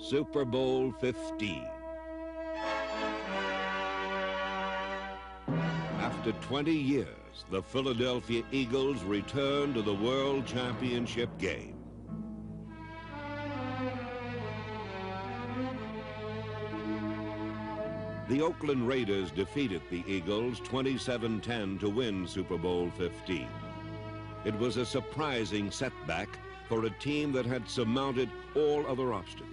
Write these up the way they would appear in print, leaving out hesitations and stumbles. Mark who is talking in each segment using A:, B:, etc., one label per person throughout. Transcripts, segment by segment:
A: Super Bowl 15. After 20 years, the Philadelphia Eagles return to the World Championship game. The Oakland Raiders defeated the Eagles 27-10 to win Super Bowl 15. It was a surprising setback for a team that had surmounted all other obstacles,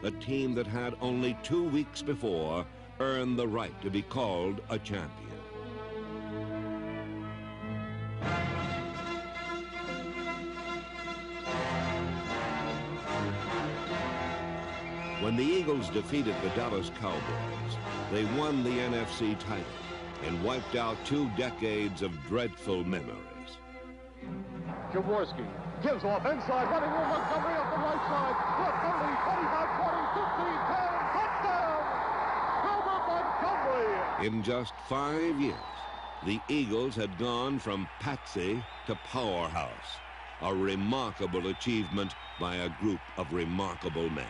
A: a team that had only 2 weeks before earned the right to be called a champion. When the Eagles defeated the Dallas Cowboys, they won the NFC title and wiped out 2 decades of dreadful memories.
B: Jaworski gives off inside, running with Montgomery up the right side. Montgomery, 25, 20, 10, touchdown! Herbert Montgomery!
A: In just 5 years, the Eagles had gone from patsy to powerhouse, a remarkable achievement by a group of remarkable men.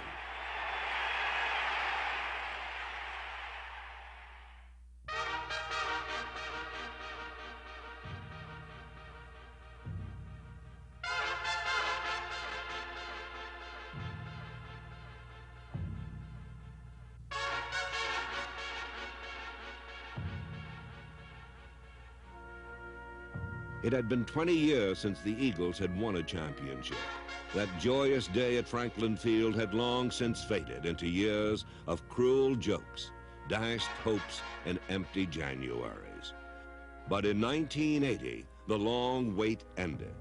A: It had been 20 years since the Eagles had won a championship. That joyous day at Franklin Field had long since faded into years of cruel jokes, dashed hopes, and empty Januaries. But in 1980, the long wait ended.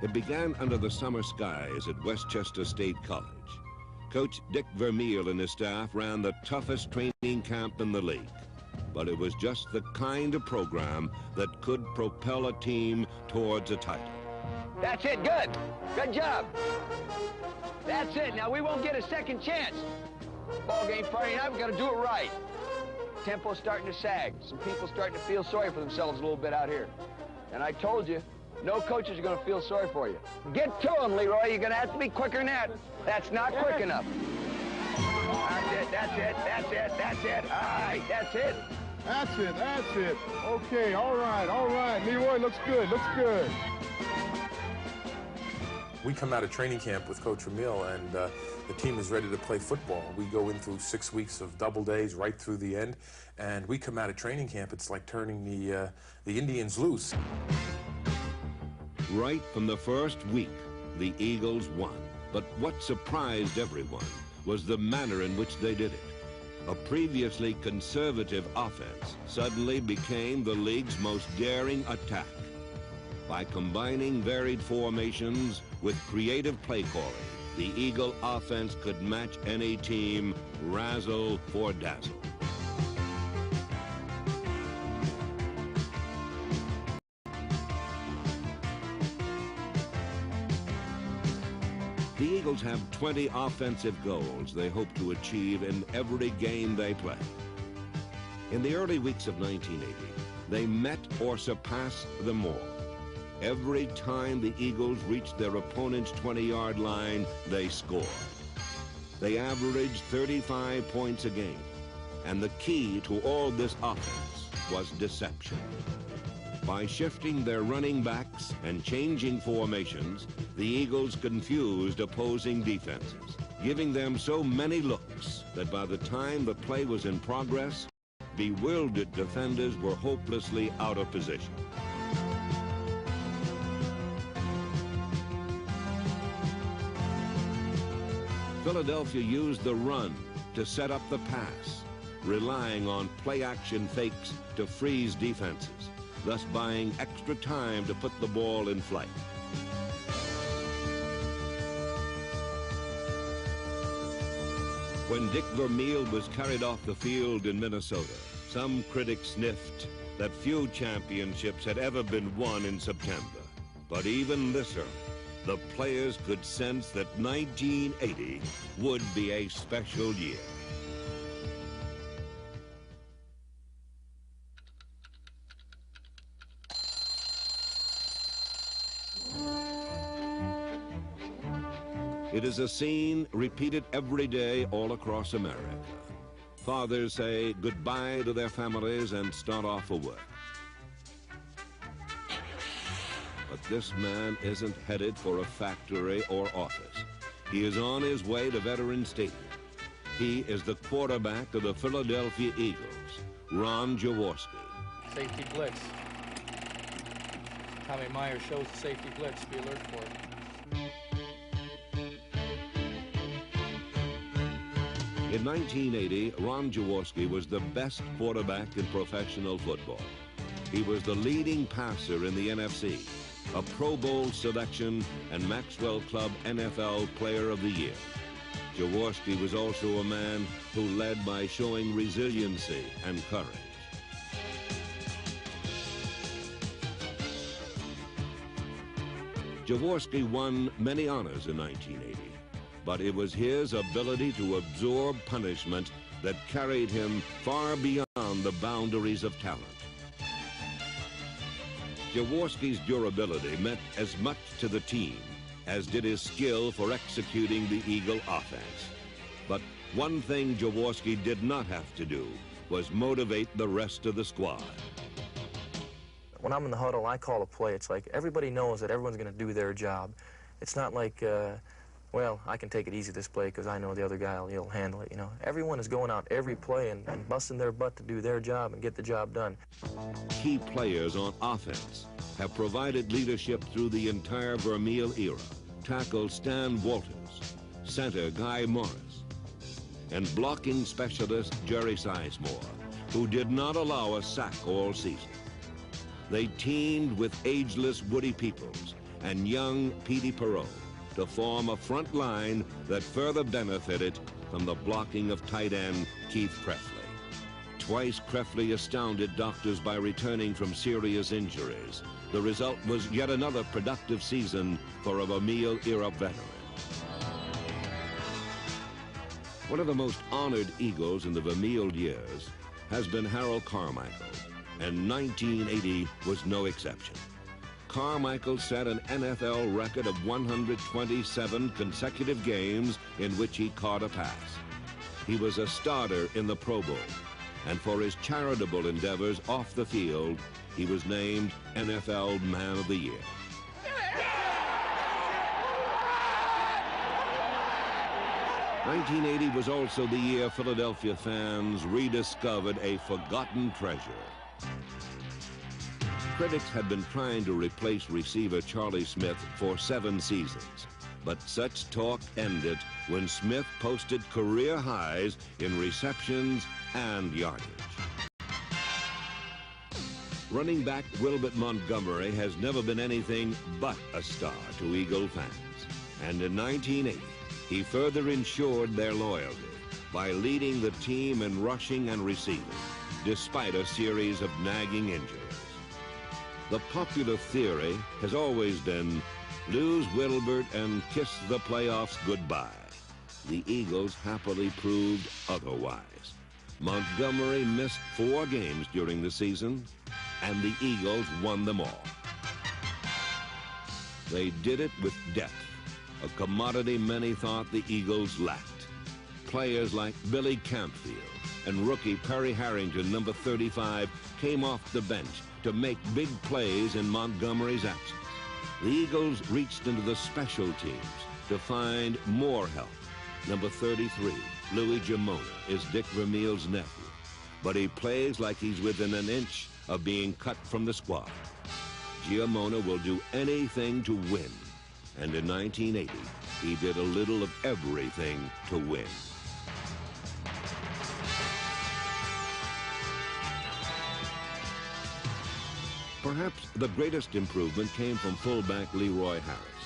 A: It began under the summer skies at Westchester State College. Coach Dick Vermeil and his staff ran the toughest training camp in the league. But it was just the kind of program that could propel a team towards a title.
C: That's it, good. Good job. That's it. Now, we won't get a second chance. Ball game Friday night, we got to do it right. Tempo's starting to sag. Some people starting to feel sorry for themselves a little bit out here. And I told you, no coaches are going to feel sorry for you. Get to them, Leroy. You're going to have to be quicker than that. That's not quick enough. That's it, that's it, that's it, that's it. All right, that's it.
B: That's it, that's it. Okay, all right. Leroy, looks good, looks good.
D: We come out of training camp with Coach Vermeil, and the team is ready to play football. We go in through 6 weeks of double days right through the end, and we come out of training camp, it's like turning the Indians loose.
A: Right from the first week, the Eagles won. But what surprised everyone was the manner in which they did it. A previously conservative offense suddenly became the league's most daring attack. By combining varied formations with creative play calling, the Eagle offense could match any team, razzle for dazzle. The Eagles have 20 offensive goals they hope to achieve in every game they play. In the early weeks of 1980, they met or surpassed them all. Every time the Eagles reached their opponent's 20-yard line, they scored. They averaged 35 points a game, and the key to all this offense was deception. By shifting their running backs and changing formations, the Eagles confused opposing defenses, giving them so many looks that by the time the play was in progress, bewildered defenders were hopelessly out of position. Philadelphia used the run to set up the pass, relying on play-action fakes to freeze defenses, thus buying extra time to put the ball in flight. When Dick Vermeil was carried off the field in Minnesota, some critics sniffed that few championships had ever been won in September. But even this early, the players could sense that 1980 would be a special year. It is a scene repeated every day all across America. Fathers say goodbye to their families and start off for work. But this man isn't headed for a factory or office. He is on his way to Veterans Stadium. He is the quarterback of the Philadelphia Eagles, Ron Jaworski.
E: Safety blitz. Tommy Myers shows the safety blitz. Be alert for it.
A: In 1980, Ron Jaworski was the best quarterback in professional football. He was the leading passer in the NFC, a Pro Bowl selection, and Maxwell Club NFL Player of the Year. Jaworski was also a man who led by showing resiliency and courage. Jaworski won many honors in 1980, but it was his ability to absorb punishment that carried him far beyond the boundaries of talent. Jaworski's durability meant as much to the team as did his skill for executing the Eagle offense. But one thing Jaworski did not have to do was motivate the rest of the squad.
F: When I'm in the huddle, I call a play. It's like everybody knows that everyone's going to do their job. It's not like, well, I can take it easy this play because I know the other guy will handle it, you know. Everyone is going out every play and busting their butt to do their job and get the job done.
A: Key players on offense have provided leadership through the entire Vermeil era. Tackle Stan Walters, center Guy Morris, and blocking specialist Jerry Sizemore, who did not allow a sack all season. They teamed with ageless Woody Peoples and young Petey Perot to form a front line that further benefited from the blocking of tight end Keith Krefli. Twice Krefli astounded doctors by returning from serious injuries. The result was yet another productive season for a Vermeil-era veteran. One of the most honored Eagles in the Vermeil years has been Harold Carmichael, and 1980 was no exception. Carmichael set an NFL record of 127 consecutive games in which he caught a pass. He was a starter in the Pro Bowl, and for his charitable endeavors off the field, he was named NFL Man of the Year. '80 was also the year Philadelphia fans rediscovered a forgotten treasure. Critics had been trying to replace receiver Charlie Smith for 7 seasons, but such talk ended when Smith posted career highs in receptions and yardage. Running back Wilbert Montgomery has never been anything but a star to Eagle fans, and in 1980, he further ensured their loyalty by leading the team in rushing and receiving, despite a series of nagging injuries. The popular theory has always been, lose Wilbert and kiss the playoffs goodbye. The Eagles happily proved otherwise. Montgomery missed 4 games during the season, and the Eagles won them all. They did it with depth, a commodity many thought the Eagles lacked. Players like Billy Campfield and rookie Perry Harrington, number 35, came off the bench to make big plays in Montgomery's absence. The Eagles reached into the special teams to find more help. Number 33, Louis Giamona, is Dick Vermeil's nephew, but he plays like he's within an inch of being cut from the squad. Giamona will do anything to win, and in 1980, he did a little of everything to win. Perhaps the greatest improvement came from fullback Leroy Harris.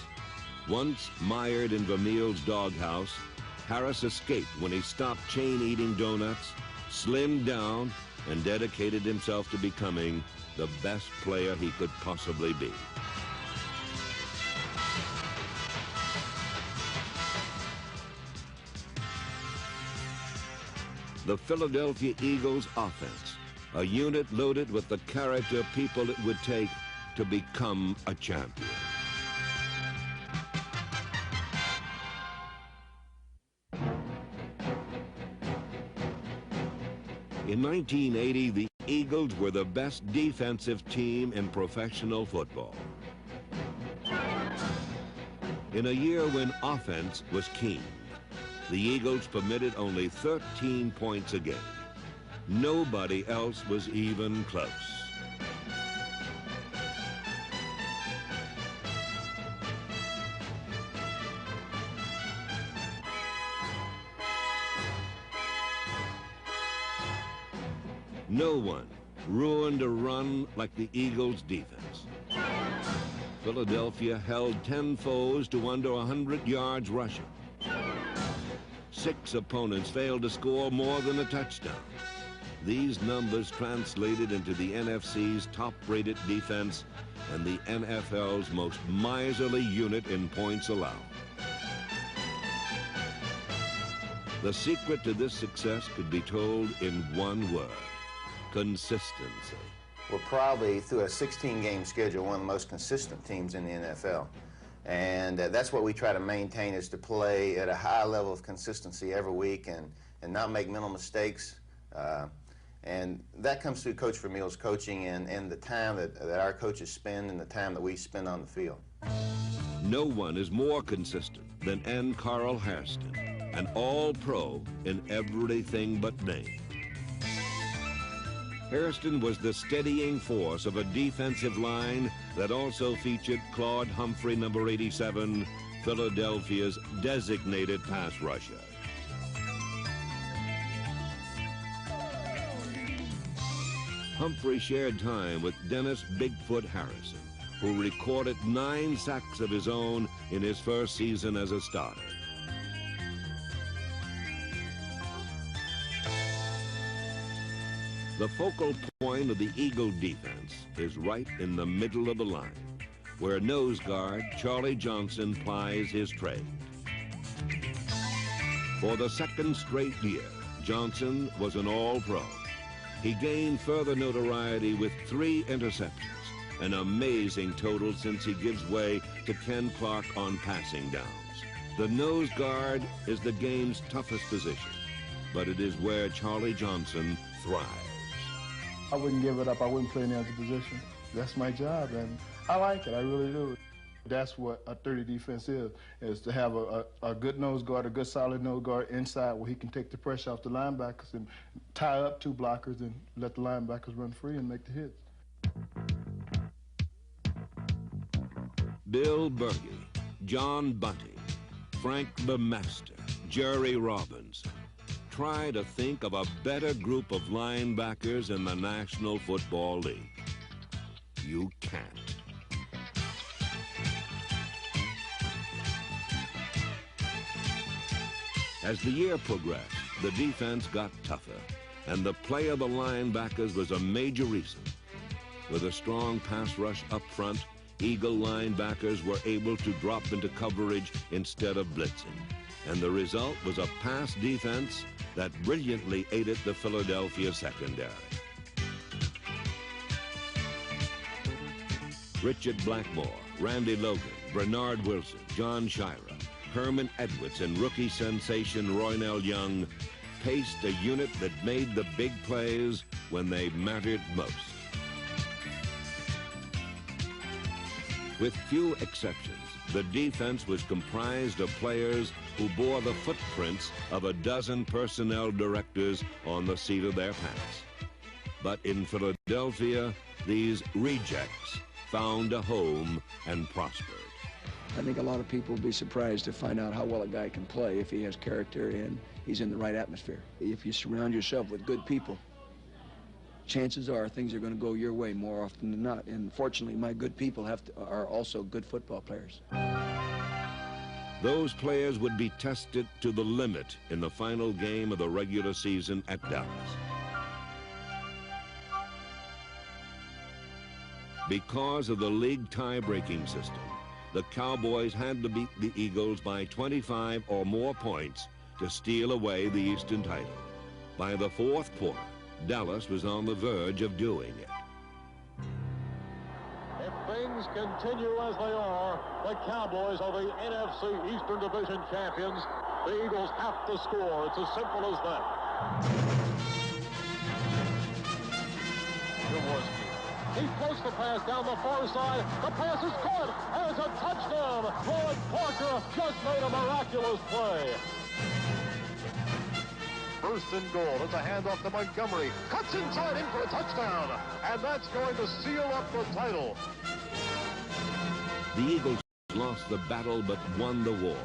A: Once mired in Vermeil's doghouse, Harris escaped when he stopped chain-eating donuts, slimmed down, and dedicated himself to becoming the best player he could possibly be. The Philadelphia Eagles offense, a unit loaded with the character people it would take to become a champion. In 1980, the Eagles were the best defensive team in professional football. In a year when offense was king, the Eagles permitted only 13 points a game. Nobody else was even close. No one ruined a run like the Eagles' defense. Philadelphia held 10 foes to under 100 yards rushing. 6 opponents failed to score more than a touchdown. These numbers translated into the NFC's top-rated defense and the NFL's most miserly unit in points allowed. The secret to this success could be told in one word: consistency.
G: We're probably, through a 16-game schedule, one of the most consistent teams in the NFL. And that's what we try to maintain, is to play at a high level of consistency every week and not make mental mistakes. And that comes through Coach Vermeil's coaching and the time that our coaches spend and the time that we spend on the field.
A: No one is more consistent than N. Carl Hairston, an all-pro in everything but name. Hairston was the steadying force of a defensive line that also featured Claude Humphrey, number 87, Philadelphia's designated pass rusher. Humphrey shared time with Dennis Bigfoot Harrison, who recorded 9 sacks of his own in his first season as a starter. The focal point of the Eagle defense is right in the middle of the line, where nose guard Charlie Johnson plies his trade. For the second straight year, Johnson was an all-pro. He gained further notoriety with 3 interceptions, an amazing total since he gives way to Ken Clark on passing downs. The nose guard is the game's toughest position, but it is where Charlie Johnson thrives.
B: I wouldn't give it up. I wouldn't play any other position. That's my job, and I like it. I really do. That's what a 30 defense is to have a good nose guard, a good solid nose guard inside where he can take the pressure off the linebackers and tie up 2 blockers and let the linebackers run free and make the hits.
A: Bill Berge, John Bunting, Frank the Master, Jerry Robbins. Try to think of a better group of linebackers in the National Football League. You can't. As the year progressed, the defense got tougher, and the play of the linebackers was a major reason. With a strong pass rush up front, Eagle linebackers were able to drop into coverage instead of blitzing, and the result was a pass defense that brilliantly aided the Philadelphia secondary. Richard Blackmore, Randy Logan, Bernard Wilson, John Shira, Herman Edwards, and rookie sensation Roynell Young paced a unit that made the big plays when they mattered most. With few exceptions, the defense was comprised of players who bore the footprints of a dozen personnel directors on the seat of their pants. But in Philadelphia, these rejects found a home and prospered.
H: I think a lot of people will be surprised to find out how well a guy can play if he has character and he's in the right atmosphere. If you surround yourself with good people, chances are things are going to go your way more often than not. And fortunately, my good people are also good football players.
A: Those players would be tested to the limit in the final game of the regular season at Dallas. Because of the league tie-breaking system, the Cowboys had to beat the Eagles by 25 or more points to steal away the Eastern title. By the 4th quarter, Dallas was on the verge of doing it.
I: If things continue as they are, the Cowboys are the NFC Eastern Division champions. The Eagles have to score. It's as simple as that. He floats the pass down the far side. The pass is caught, and it's a touchdown. Floyd Parker just made a miraculous play. First and goal. It's a handoff to Montgomery. Cuts inside in for a touchdown. And that's going to seal up the title.
A: The Eagles lost the battle but won the war.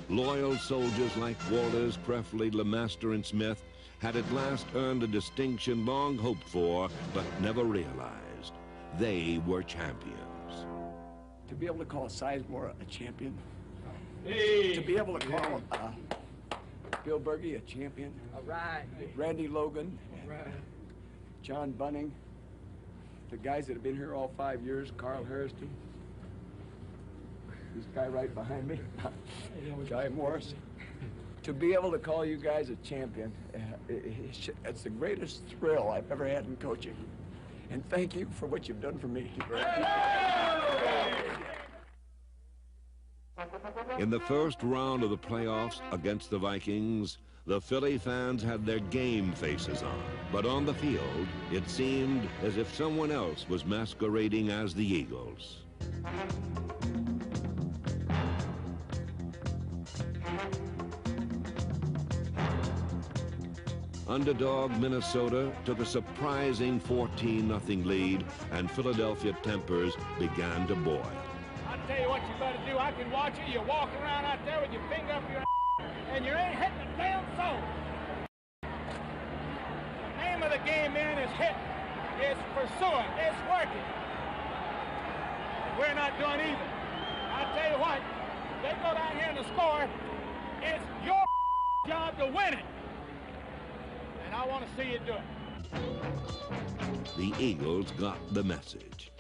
A: Loyal soldiers like Walters, Prefley, LeMaster, and Smith had at last earned a distinction long hoped for but never realized. They were champions.
H: To be able to call Sizemore a champion, to be able to call Bill Berge a champion,
E: All right.
H: Randy Logan,
E: All right.
H: John Bunning, the guys that have been here all 5 years, Carl Hairston, this guy right behind me, Guy Morris. To be able to call you guys a champion, it's the greatest thrill I've ever had in coaching. And thank you for what you've done for me.
A: In the first round of the playoffs against the Vikings, the Philly fans had their game faces on. But on the field, it seemed as if someone else was masquerading as the Eagles. Underdog Minnesota took a surprising 14-0 lead, and Philadelphia tempers began to boil.
J: I'll tell you what you better do. I can watch you. You walk around out there with your finger up your and you ain't hitting a damn soul. The name of the game, man, is hit. It's pursuing. It's working. And we're not doing either. I'll tell you what, they go down here and score. It's your job to win it. And I want to see you do it.
A: The Eagles got the message.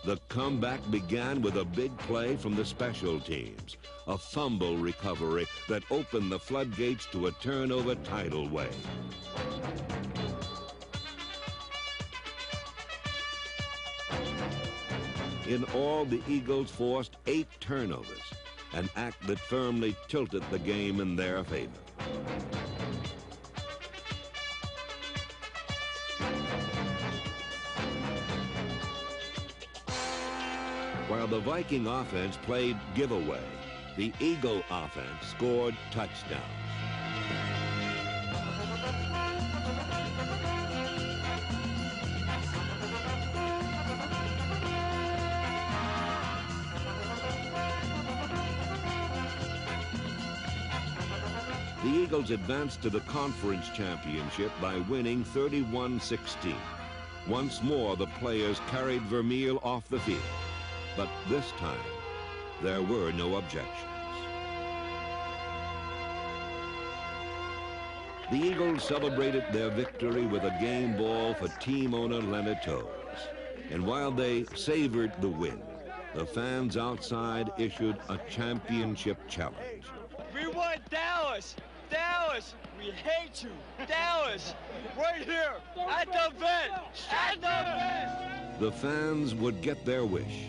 A: The comeback began with a big play from the special teams, a fumble recovery that opened the floodgates to a turnover tidal wave. In all, the Eagles forced 8 turnovers, an act that firmly tilted the game in their favor. While the Viking offense played giveaway, the Eagle offense scored touchdowns. The Eagles advanced to the conference championship by winning 31-16. Once more, the players carried Vermeil off the field. But this time, there were no objections. The Eagles celebrated their victory with a game ball for team owner Leonard Toews. And while they savored the win, the fans outside issued a championship challenge.
K: We want Dallas! Dallas! We hate you! Dallas! Right here! At the vet! At the vet!
A: The fans would get their wish.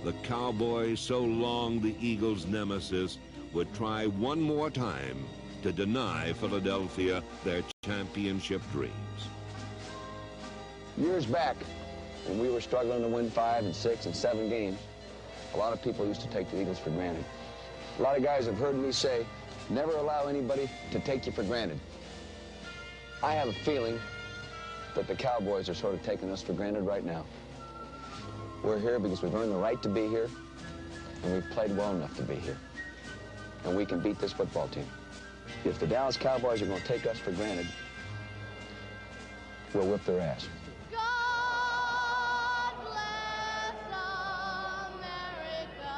A: The Cowboys, so long the Eagles' nemesis, would try one more time to deny Philadelphia their championship dreams.
H: Years back, when we were struggling to win 5 and 6 and 7 games, a lot of people used to take the Eagles for granted. A lot of guys have heard me say, never allow anybody to take you for granted. I have a feeling that the Cowboys are sort of taking us for granted right now. We're here because we've earned the right to be here, and we've played well enough to be here. And we can beat this football team. If the Dallas Cowboys are going to take us for granted, we'll whip their ass.
L: God bless America.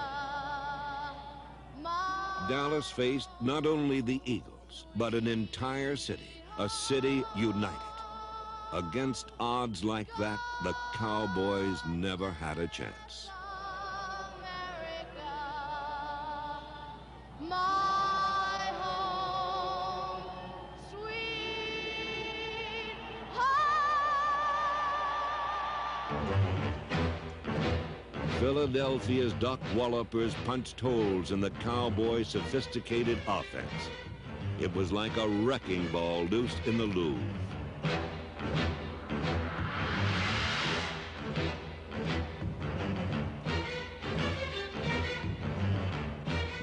A: Dallas faced not only the Eagles, but an entire city, a city united. Against odds like that, the Cowboys never had a chance.
L: My home, sweet home.
A: Philadelphia's Doc Wallopers punched holes in the Cowboys' sophisticated offense. It was like a wrecking ball loosed in the Louvre.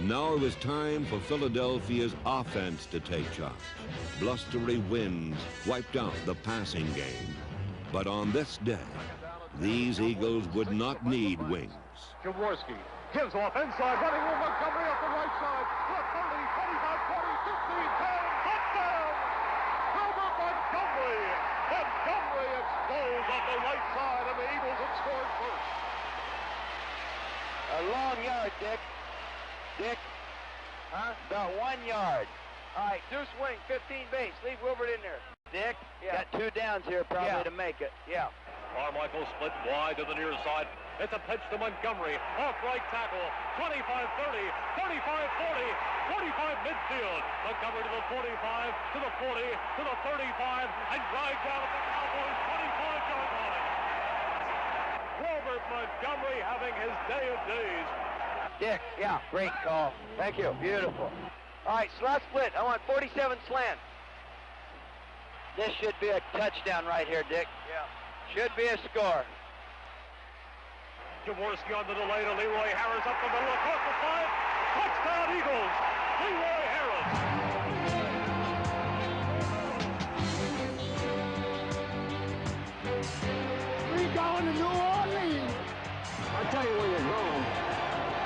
A: Now it was time for Philadelphia's offense to take charge. Blustery winds wiped out the passing game. But on this day, these Eagles would not need wings.
I: Jaworski gives off inside, running with Montgomery up the right side. Look, 30, 25, 40, 15, 10, touchdown! Herbert Montgomery! Montgomery explodes on the right side, and the Eagles have scored first.
C: A long yard, Dick. Dick? Huh? About 1 yard. All right, deuce wing, 15 base. Leave Wilbert in there. Dick? Yeah. Got 2 downs here probably to make it. Yeah.
I: Carmichael split wide to the near side. It's a pitch to Montgomery. Off right tackle. 25-30, 35-40, 45 midfield. Montgomery to the 45, to the 40, to the 35, and drive down at the Cowboys' 25-yard line. Robert Montgomery having his day of days.
C: Dick, yeah, great call. Thank you. Beautiful. All right, slot split. I want 47 slant. This should be a touchdown right here, Dick. Yeah. Should be a score.
I: Jaworski on the delay to Leroy Harris up the middle, across the 5. Touchdown Eagles. Leroy Harris.
L: 3 going to New Orleans.
M: I'll tell you where you're going.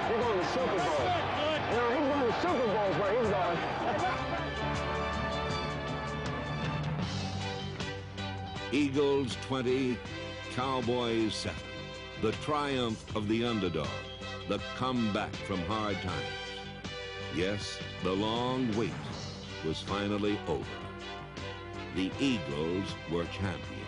M: You're going to Super Bowl. You know, he's going to Super Bowls where he's going.
A: Eagles 20, Cowboys 7. The triumph of the underdog, the comeback from hard times. Yes, the long wait was finally over. The Eagles were champions.